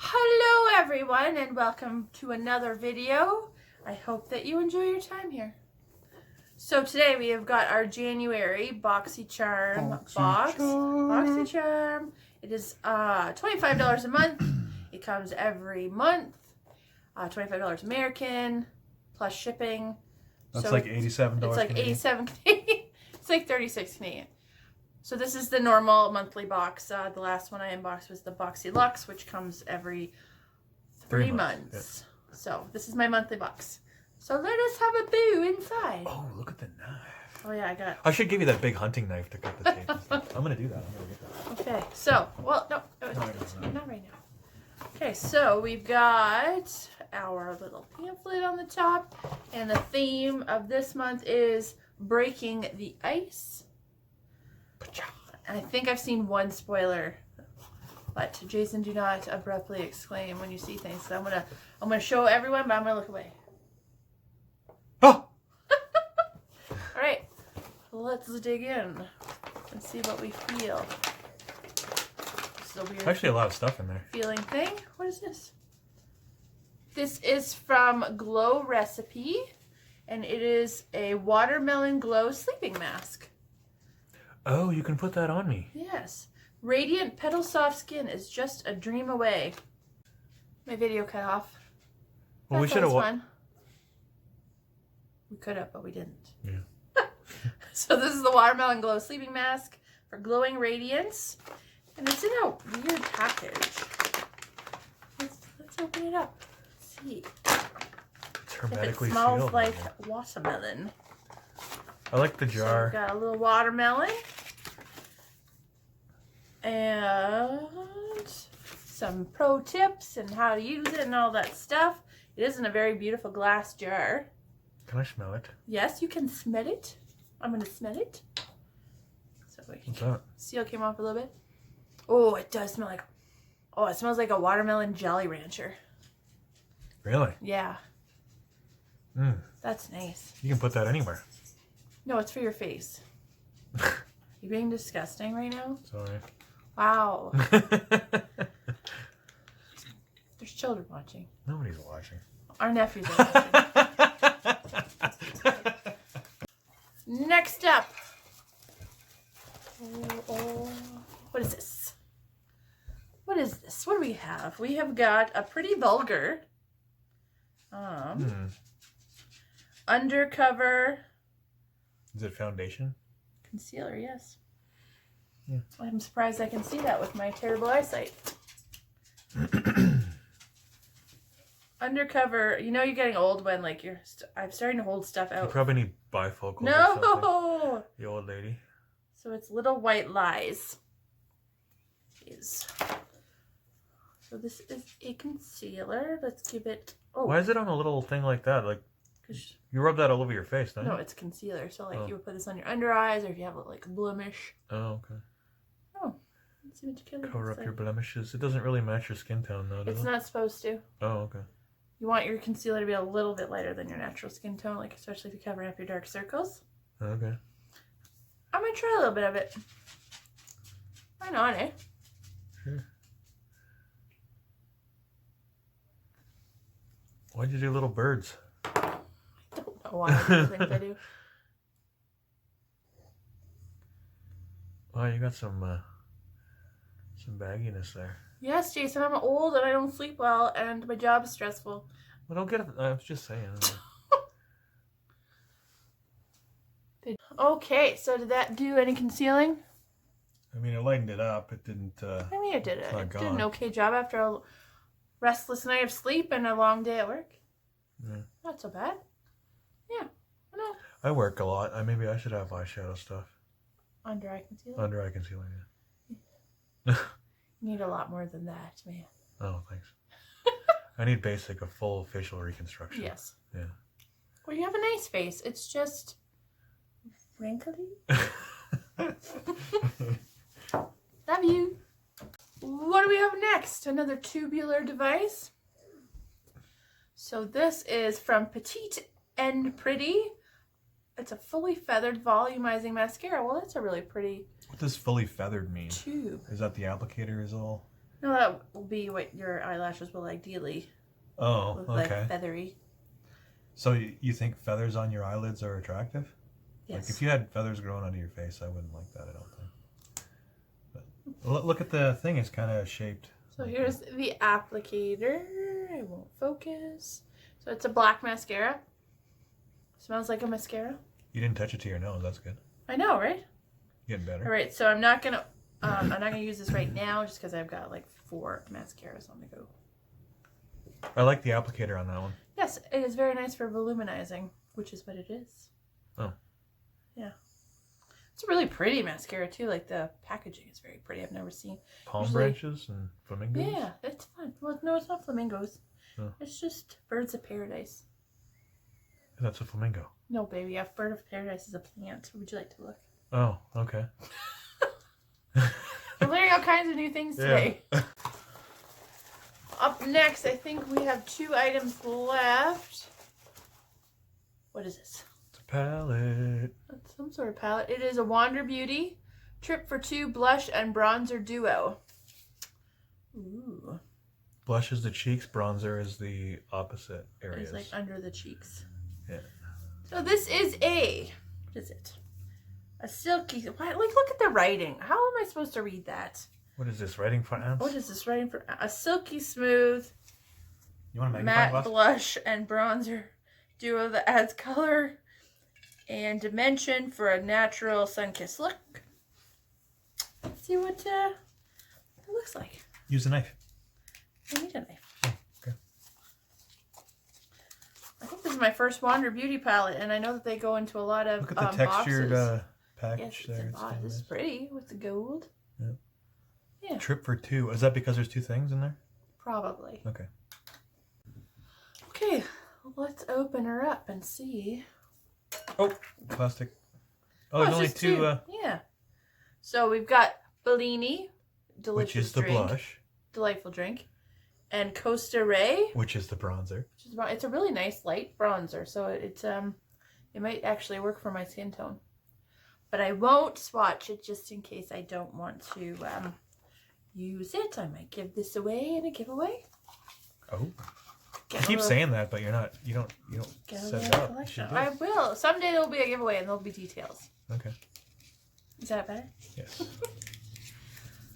Hello everyone and welcome to another video. I hope that you enjoy your time here. So today we have got our January Boxycharm box. Boxycharm. It is $25 a month. It comes every month. $25 American plus shipping. That's so like $87. It's like Canadian. 87 Canadian. It's like 36 Canadian. So this is the normal monthly box. The last one I unboxed was the Boxy Luxe, which comes every 3 months. Yeah. So this is my monthly box. So let us have a boo inside. Oh, look at the knife. Oh yeah, I got. I should give you that big hunting knife to cut the tape and stuff. I'm gonna do that. I'm gonna get that. Okay, so not right now. Okay, so we've got our little pamphlet on the top, and the theme of this month is breaking the ice. I think I've seen one spoiler, but Jason, do not abruptly exclaim when you see things. So I'm gonna show everyone, but I'm gonna look away. Oh! All right, let's dig in and see what we feel. This is a weird, Actually, a lot of stuff in there. Feeling thing. What is this? This is from Glow Recipe, and it is a watermelon glow sleeping mask. Oh, you can put that on me. Yes. Radiant Petal Soft Skin is just a dream away. My video cut off. Well, we should have. We could have, but we didn't. Yeah. So this is the Watermelon Glow Sleeping Mask for glowing radiance. And it's in a weird package. Let's open it up. Let's see. It's hermetically it smells sealed. like watermelon. I like the jar. So we've got a little watermelon. And some pro tips and how to use it and all that stuff. It is in a very beautiful glass jar. Can I smell it? Yes, you can smell it. I'm going to smell it. So What's that? seal came off a little bit. Oh, it does smell like... Oh, it smells like a watermelon Jolly Rancher. Really? Yeah. Mm. That's nice. You can put that anywhere. No, it's for your face. You being disgusting right now? Sorry. Wow. There's children watching. Nobody's watching. Our nephews are watching. Next up. What is this? What is this? What do we have? We have got a pretty vulgar undercover. Is it foundation? Concealer, yes. Yeah. I'm surprised I can see that with my terrible eyesight. Undercover, you know you're getting old when like I'm starting to hold stuff out. You probably need bifocals. No! Or something. The old lady. So it's Little White Lies. So this is a concealer. Let's give it... Oh. Why is it on a little thing like that? Like, you rub that all over your face, don't you? No, it's concealer. So like you would put this on your under eyes, or if you have like a blemish. Oh, okay. Oh, let's see what you can cover up your blemishes. It doesn't really match your skin tone, though, does it? It's not supposed to. Oh, okay. You want your concealer to be a little bit lighter than your natural skin tone, like especially if you're covering up your dark circles. Okay. I'm gonna try a little bit of it. Why not, eh? Sure. Why'd you do little birds? I don't know why I think I do. Oh, you got some bagginess there. Yes, Jason, I'm old and I don't sleep well and my job is stressful. Well, don't get it. I was just saying. Okay, so did that do any concealing? I mean, it lightened it up. It didn't... I mean, it did it. It did an gone. okay job after a restless night of sleep and a long day at work. Yeah. Not so bad. Yeah. No. I work a lot. Maybe I should have eyeshadow stuff. Under eye concealer? Under eye concealer, yeah. You need a lot more than that, man. Oh, thanks. I need basic, a full facial reconstruction. Yes. Yeah. Well, you have a nice face. It's just wrinkly. Love you. What do we have next? Another tubular device. So this is from Petite and Pretty. It's a fully feathered volumizing mascara. Well, that's a really pretty What does fully feathered mean? tube. Is that the applicator is all? No, that will be what your eyelashes will ideally Oh, look okay. like, feathery. So you think feathers on your eyelids are attractive? Yes. Like if you had feathers growing onto your face, I wouldn't like that, I don't think. But look at the thing, it's kind of shaped. So here's the applicator. It won't focus. So it's a black mascara. Smells like a mascara. You didn't touch it to your nose, that's good. I know, right? Getting better. All right, so I'm not gonna use this right now just because I've got like 4 mascaras on the go. I like the applicator on that one. Yes, it is very nice for voluminizing, which is what it is. Oh. Yeah. It's a really pretty mascara too. Like the packaging is very pretty. I've never seen. Palm branches and flamingos? Yeah, it's fun. Well, no, it's not flamingos. Oh. It's just birds of paradise. That's a flamingo. No, baby, a bird of paradise is a plant. Would you like to look? Oh, okay. We're learning all kinds of new things today. Yeah. Up next, I think we have 2 items left. What is this? It's a palette. That's some sort of palette. It is a Wander Beauty Trip for 2 Blush and Bronzer Duo. Ooh. Blush is the cheeks, bronzer is the opposite areas. It's like under the cheeks. Yeah. So this is what is it? A silky, look at the writing. How am I supposed to read that? What is this, writing fonts? What is this writing for? A silky smooth You want a matte magnifying glass? blush and bronzer duo that adds color and dimension for a natural sun-kissed look. Let's see what it looks like. Use a knife. I need a knife. Oh, okay. I think this is my first Wander Beauty palette, and I know that they go into a lot of Look at the textured boxes. package Yes, there. it's a box. This is pretty with the gold. Yeah. Yeah. Trip for 2. Is that because there's 2 things in there? Probably. Okay. Okay, let's open her up and see. Oh, plastic. Oh, there's it's only just 2. Yeah. So we've got Bellini, delicious Which is the drink, blush. delightful drink, and Costa Ray, Which is the bronzer. it's a really nice light bronzer. So it might actually work for my skin tone, but I won't swatch it just in case I don't want to use it. I might give this away in a giveaway. Oh. You keep saying that, but you don't set it up. You should do it. I will. Someday there will be a giveaway and there'll be details. Okay. Is that better? Yes.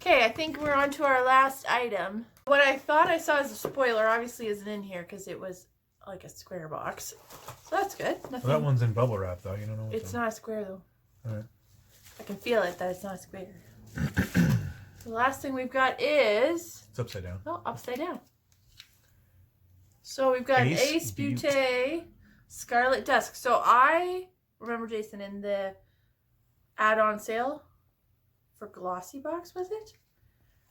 Okay, I think we're on to our last item. What I thought I saw as a spoiler obviously isn't in here because it was like a square box. So that's good. Nothing. Well, that one's in bubble wrap, though. You don't know what's It's in. not a square, though. All right. I can feel it that it's not a square. The last thing we've got is... It's upside down. Oh, upside down. So we've got Ace Beaute Scarlet Dusk. So I remember, Jason, in the add-on sale for Glossy Box, was it?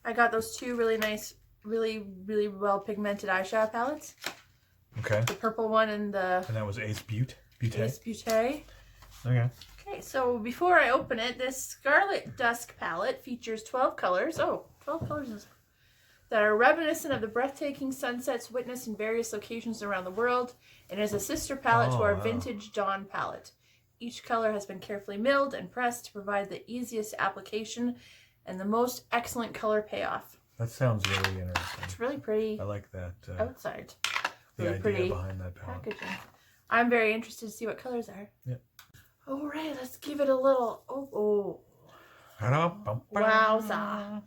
I got those 2 really nice, really, really well pigmented eyeshadow palettes. Okay. The purple one and the And that was Ace Beaute? Beaute? Ace Beaute. Okay. Okay, so before I open it, this Scarlet Dusk palette features 12 colors. Oh, 12 colors that are reminiscent of the breathtaking sunsets witnessed in various locations around the world, and is a sister palette to our vintage Dawn palette. Each color has been carefully milled and pressed to provide the easiest application and the most excellent color payoff. That sounds really interesting. It's really pretty I like that. outside. The Really idea pretty behind that palette. packaging. I'm very interested to see what colors are. Yep. All right, let's give it a little. Wowza.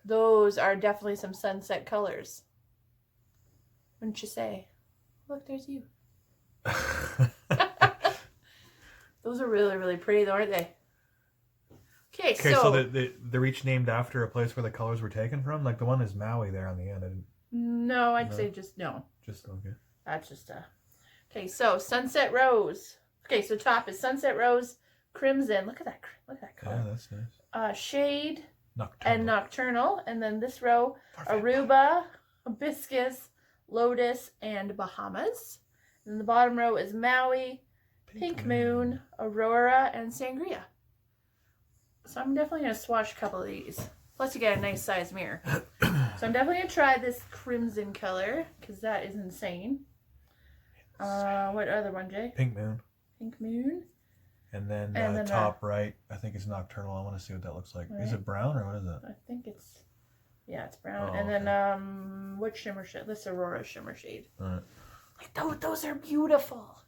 Those are definitely some sunset colors. Wouldn't you say? Look, there's you. Those are really, really pretty, though, aren't they? Okay, so they're each named after a place where the colors were taken from? Like the one is Maui there on the end. No, I'd say just no. Just, okay. That's just a... Okay, so Sunset Rose. Okay, so top is Sunset Rose, Crimson. Look at that color. Yeah, that's nice. Shade Nocturnal. and Nocturnal. And then this row, Aruba, Hibiscus, Lotus, and Bahamas. And then the bottom row is Maui, Pink Moon, Aurora, and Sangria. So I'm definitely going to swatch a couple of these. Plus you get a nice size mirror. So I'm definitely going to try this crimson color, because that is insane. What other one, Jay? Pink Moon. Pink Moon. And then top right, I think it's Nocturnal. I want to see what that looks like. Right. Is it brown or what is it? I think it's, yeah, it's brown. Oh, and then what shimmer shade? This Aurora shimmer shade. Alright. Like those are beautiful.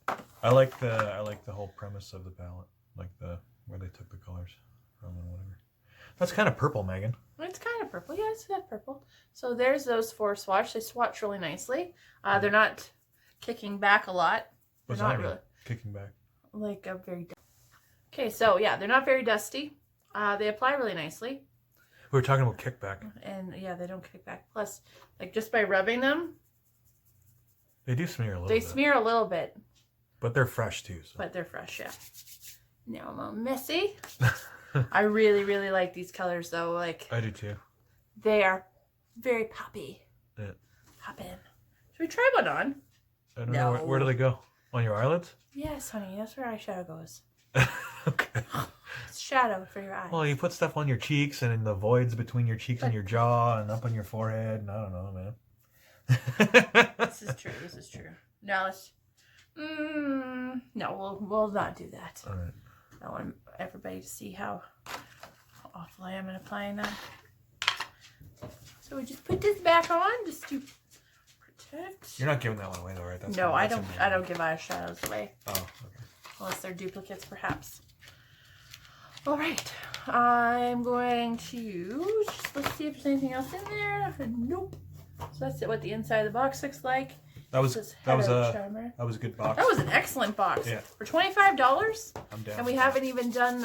I like the whole premise of the palette, like where they took the colors from and whatever. That's kind of purple, Megan. It's kind of purple. Yeah, it's that purple. So there's those 4 swatch. They swatch really nicely. They're not kicking back a lot. They're What's not that mean? really Kicking back. like a very. Okay, so yeah, they're not very dusty. They apply really nicely. We were talking about kickback. And yeah, they don't kick back. Plus, like just by rubbing them, They do smear a little they bit. smear a little bit. But they're fresh too. So. But they're fresh, yeah. Now I'm all messy. I really, really like these colors though. Like I do too. they are very poppy. Yeah. Pop in. Should we try one on? I don't know. Where do they go? On your eyelids? Yes, honey. That's where eyeshadow goes. Okay. It's shadow for your eyes. Well, you put stuff on your cheeks and in the voids between your cheeks and your jaw and up on your forehead. And I don't know, man. This is true. This is true. Now let's. No, we'll not do that. All right. I want everybody to see how awful I am at applying that. So we just put this back on just to protect. You're not giving that one away though, right? That's No, I that's don't. I don't give eyeshadows away. Oh, okay. Unless they're duplicates, perhaps. All right, I'm going to let's see if there's anything else in there. Nope. So that's what the inside of the box looks like. That was a charmer. That was a good box. That was an excellent box. Yeah. For $25. I'm down. And we haven't even done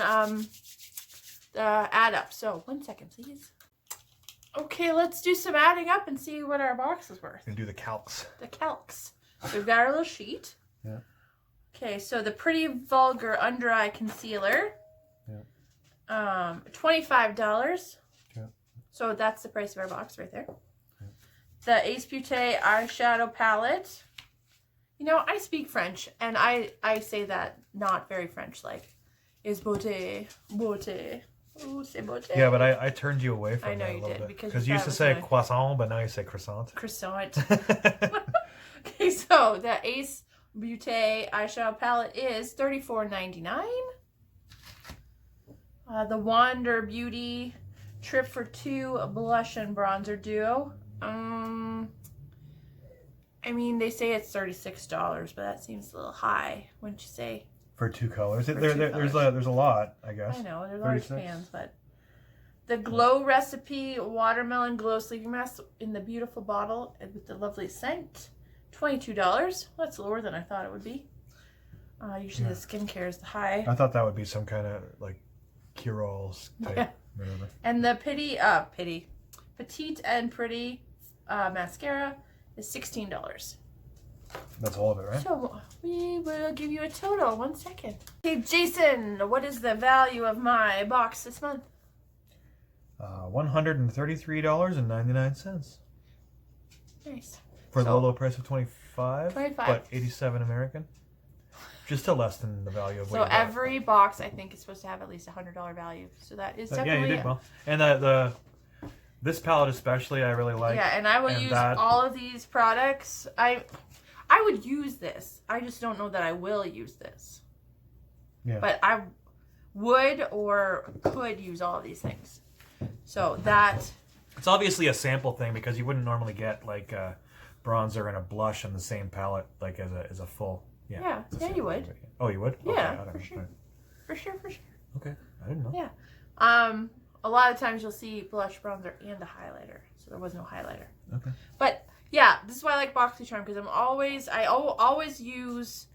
the add up. So 1 second, please. Okay, let's do some adding up and see what our box is worth. Gonna do the calcs. The calcs. So we've got our little sheet. Yeah. Okay, so the Pretty Vulgar Under Eye Concealer. Yeah. $25. Yeah. So that's the price of our box right there. Yeah. The Ace Beaute eyeshadow palette. You know, I speak French, and I say that not very French-like. Is beauté, beauté. Oh, c'est beauté. Yeah, but I turned you away from I know that a you little did, bit. because you used to say croissant, but now you say croissant. Croissant. Okay, so the Ace Beaute eyeshadow palette is $34.99. The Wander Beauty Trip for Two blush and bronzer duo. I mean, they say it's $36, but that seems a little high, wouldn't you say? For 2 colors. For There's a lot, I guess. I know, they're large 36. pans, but the Glow Recipe Watermelon Glow Sleeping Mask in the beautiful bottle with the lovely scent. $22. That's lower than I thought it would be. Usually the skincare is the high. I thought that would be some kind of like cure-alls type. Whatever. And the Petite and Pretty mascara is $16. That's all of it, right? So we will give you a total. 1 second. Okay, Jason, what is the value of my box this month? $133.99. Nice. For the low price of $25. $25. But $87 American. Just to less than the value of what So you bought. every box, I think, is supposed to have at least $100 value. So that is definitely. Yeah, you did well. And this palette especially, I really like. Yeah, and I will use all of these products. I would use this. I just don't know that I will use this. Yeah. But I would or could use all of these things. So that. It's obviously a sample thing because you wouldn't normally get like a bronzer and a blush on the same palette like as a full. Yeah, you would. Oh, you would? Yeah, okay, for sure. For sure. Okay, I didn't know. Yeah. A lot of times you'll see blush, bronzer, and a highlighter. So there was no highlighter. Okay. But yeah, this is why I like Boxycharm because I always use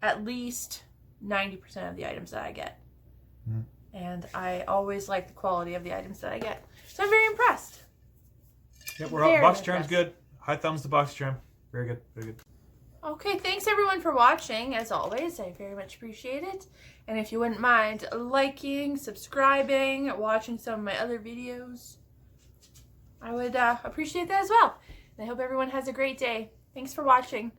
at least 90% of the items that I get. Mm. And I always like the quality of the items that I get. So I'm very impressed. Yep, we're up. Boxycharm's good. High thumbs to Boxycharm. Very good. Very good. Okay, thanks everyone for watching. As always, I very much appreciate it. And if you wouldn't mind liking, subscribing, watching some of my other videos, I would appreciate that as well. And I hope everyone has a great day. Thanks for watching.